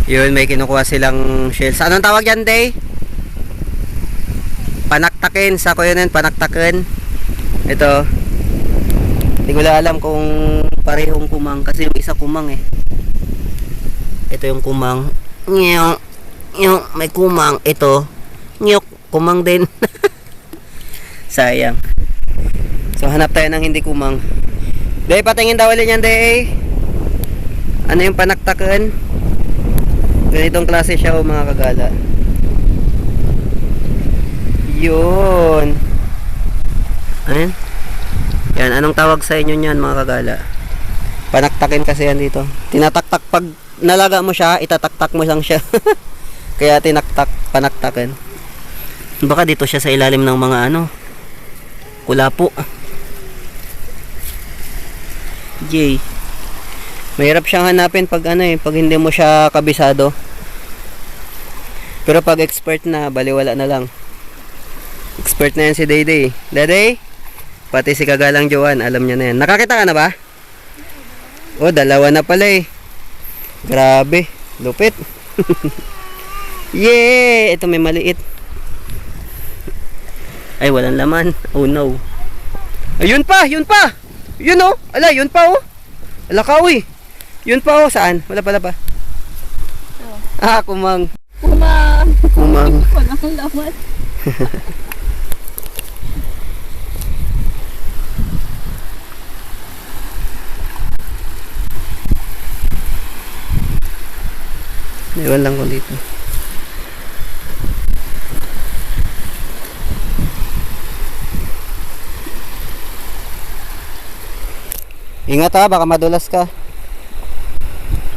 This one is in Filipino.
Yun, may kinukuha silang shells. Anong tawag yan, Day? Panaktakin. Sa ko yun, panaktakin. Ito. Hindi ko lang alam kung parehong kumang. Kasi yung isa kumang eh. Ito yung kumang. Yung may kumang. Ito. Nyok. Kumang din. Sayang. So, hanap tayo ng hindi kumang. Day, patingin daw ulit yan, Day. Ano yung panaktakin? Ganitong klase siya, mga kagala. Yun. Ayan. Yan, anong tawag sa inyo niyan, mga kagala? Panaktakin kasi yan dito. Tinataktak, pag nalaga mo siya, itataktak mo lang siya. Kaya tinaktak, panaktakin. Baka dito siya sa ilalim ng mga kulapo. Jay. Mahirap siyang hanapin pag pag hindi mo siya kabisado. Pero pag expert na, baliwala na lang. Expert na yan si Dayday. Dayday? Pati si Kagalang Joan, alam niya na yan. Nakakita ka na ba? Oh, dalawa na pala eh. Grabe, lupit. Yeah! Ito may maliit. Ay, walang laman. Oh no. Ayun pa, yun pa. Yun oh. Ala, yun pa oh. Ala ka uy. Yun pa oh, saan? Wala pa. Oh. Ah, kumang. Kumang. Walang laman. Iwan lang ko dito. Ingat ha, baka madulas ka.